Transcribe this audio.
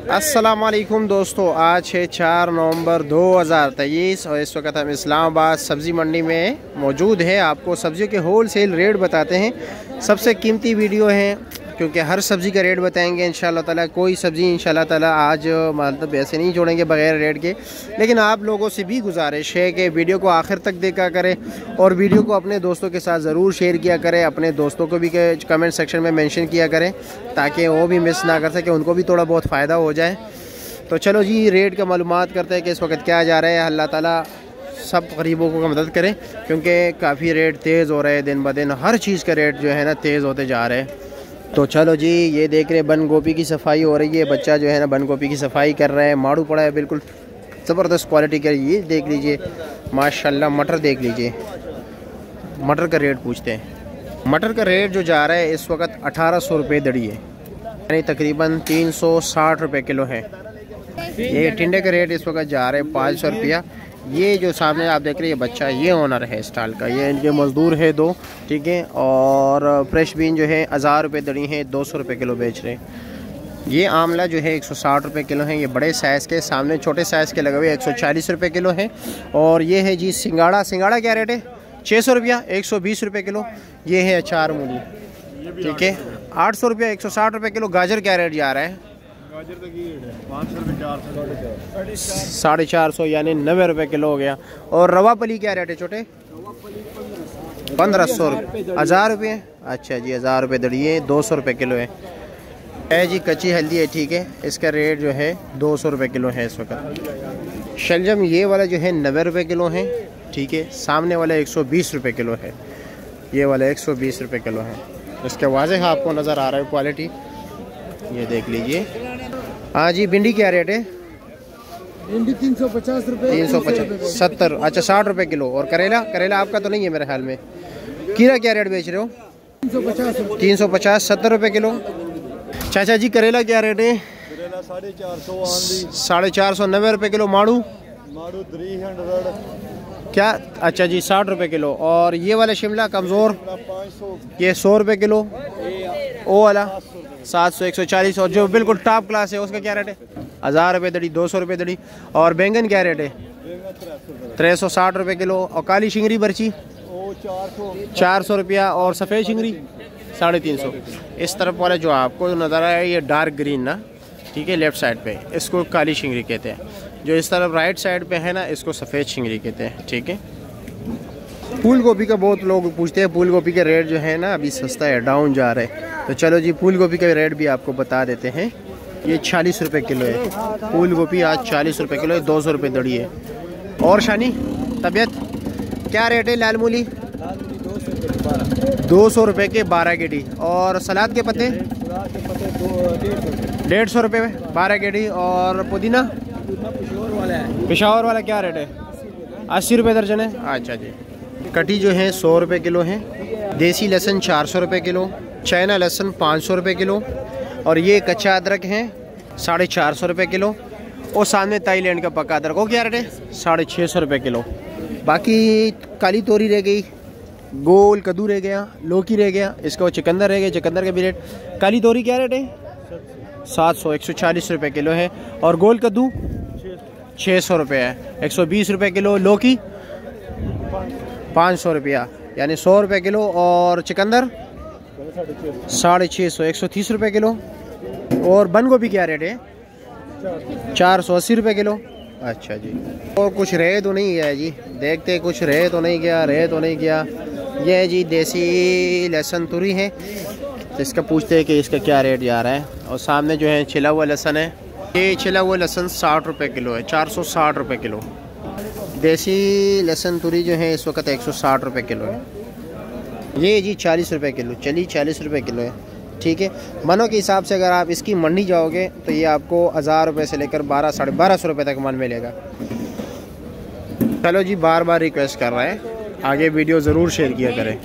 अस्सलामुअलैकुम दोस्तों, आज है 4 नवंबर 2023 और इस वक्त हम इस्लामाबाद सब्ज़ी मंडी में मौजूद है। आपको सब्ज़ियों के होल सेल रेट बताते हैं। सबसे कीमती वीडियो है क्योंकि हर सब्ज़ी का रेट बताएंगे इंशाल्लाह ताला। कोई सब्ज़ी इंशाल्लाह ताला आज मतलब ऐसे नहीं छोड़ेंगे बगैर रेट के। लेकिन आप लोगों से भी गुजारिश है कि वीडियो को आखिर तक देखा करें और वीडियो को अपने दोस्तों के साथ ज़रूर शेयर किया करें। अपने दोस्तों को भी कमेंट सेक्शन में मेंशन किया करें ताकि वो भी मिस ना कर सके, उनको भी थोड़ा बहुत फ़ायदा हो जाए। तो चलो जी, रेट का मालूमात करते हैं कि इस वक्त क्या जा रहा है। अल्लाह ताला सब गरीबों को मदद करें क्योंकि काफ़ी रेट तेज़ हो रहे हैं दिन ब दिन। हर चीज़ का रेट जो है ना तेज़ होते जा रहे हैं। तो चलो जी, ये देख रहे बंद गोभी की सफाई हो रही है। बच्चा जो है ना बंद गोभी की सफाई कर रहा है। माड़ू पड़ा है, बिल्कुल ज़बरदस्त क्वालिटी का। ये देख लीजिए माशाल्लाह। मटर देख लीजिए, मटर का रेट पूछते हैं। मटर का रेट जो जा रहा है इस वक्त 1800 रुपये दड़ी है, यानी तकरीबन 360 रुपये किलो है। ये टिंडे का रेट इस वक्त जा रहा है 500 रुपया। ये जो सामने आप देख रहे हैं ये बच्चा, ये ओनर है स्टॉल का। ये इनके मज़दूर है 2, ठीक है। और फ्रेश बीन जो है 1000 रुपये दड़ी है, 200 रुपये किलो बेच रहे हैं। ये आमला जो है 160 रुपये किलो है। ये बड़े साइज़ के, सामने छोटे साइज़ के लगे हुए 140 रुपये किलो है। और ये है जी सिंगाड़ा। सिंगाड़ा क्या रेट है? 600 रुपया, 120 रुपये किलो। ये है अचार मूली, ठीक है, 800 रुपया, 160 रुपये किलो। गाजर क्या रेट जा रहा है? गाजर तो 500 रुपये, 450, यानी 90 रुपये किलो हो गया। और रवा पली क्या रेट है छोटे? 1500 रुपये, 1000 रुपये। अच्छा जी, 1000 रुपये दड़ी है, 200 रुपये किलो है जी। कच्ची हल्दी है, ठीक है। इसका रेट जो है 200 रुपये किलो है इस वक्त। शलजम ये वाला जो है 90 रुपये किलो है, ठीक है। सामने वाला 120 रुपये किलो है। ये वाला 120 रुपये किलो है। इसके वाज़ेह आपको नज़र आ रहा है क्वालिटी, ये देख लीजिए। हाँ जी, भिंडी क्या रेट है? भिंडी 350 रुपये, 350, 70, अच्छा 60 रुपये किलो। और करेला? करेला आपका तो नहीं है मेरे ख्याल में। कीरा क्या रेट बेच रहे हो? 350, 70 रुपये किलो। चाचा जी करेला क्या रेट है? 450, 90 रुपये किलो। माड़ू? माड़ू 300 क्या? अच्छा जी, 60 रुपये किलो। और ये वाला शिमला कमज़ोर? 500, ये 100 रुपये किलो। ओ वाला 700, 140। और जो बिल्कुल टॉप क्लास है उसका क्या रेट है? 1000 रुपये दड़ी, 200 रुपये दड़ी। और बैंगन क्या रेट है? 360 रुपये किलो। और काली शिंगरी बर्ची? 400 रुपया। और सफ़ेद शिंगरी 350। इस तरफ वाला जो आपको नज़र आया है ये डार्क ग्रीन ना, ठीक है, लेफ़्ट साइड पे, इसको काली शिंगरी कहते हैं। जो इस तरफ राइट साइड पे है ना, इसको सफ़ेद शिंगरी कहते हैं, ठीक है। फूल गोभी का बहुत लोग पूछते हैं। फूल गोभी का रेट जो है ना अभी सस्ता है, डाउन जा रहा है। तो चलो जी, फूल गोभी का रेट भी आपको बता देते हैं। ये 40 रुपये किलो है फूल गोभी, आज 40 रुपये किलो है, 200 रुपये दड़ी है। और शानी तबीयत क्या रेट है? लाल मूली 200 रुपये के 12 गेडी। और सलाद के पत्ते 150 रुपये में 12 गेडी। और पुदीना पेशावर वाला क्या रेट है? 80 रुपये दर्जन है। अच्छा जी। कटी जो है 100 रुपये किलो है। देसी लहसुन 400 रुपये किलो। चाइना लहसुन 500 रुपये किलो। और ये कच्चा अदरक है 450 रुपये किलो। और सामने थाईलैंड का पक्का अदरक, वो क्या रेट है? 650 रुपये किलो। बाकी काली तोरी रह गई, गोल कद्दू रह गया, लौकी रह गया, इसका वो चुकंदर रह गया। चुकंदर का भी रेट, काली तोरी क्या रेट है? 700, 140 रुपये किलो है। और गोल कद्दू 600 रुपये है, 120 रुपये किलो। लौकी 500 रुपया, यानी 100 रुपये किलो। और चुकंदर 650, 130 रुपये किलो। और बंद गोभी क्या रेट है? 480 रुपये किलो। अच्छा जी। और कुछ रहे तो नहीं गया जी, देखते कुछ रहे तो नहीं गया, रहे तो नहीं गया। ये है जी देसी लहसुन तुरी है, तो इसका पूछते हैं कि इसका क्या रेट जा रहा है। और सामने जो है छिला हुआ लहसुन है। ये छिला हुआ लहसुन 60 रुपये किलो है, 460 रुपये किलो। देसी लहसुन तुरी जो है इस वक्त 160 रुपये किलो है। ये जी 40 रुपये किलो, चलिए 40 रुपये किलो है, ठीक है। मनों के हिसाब से अगर आप इसकी मंडी जाओगे तो ये आपको 1000 रुपये से लेकर 1200, 1250 रुपये तक मन मिलेगा। चलो जी, बार बार रिक्वेस्ट कर रहा है, आगे वीडियो ज़रूर शेयर किया करें।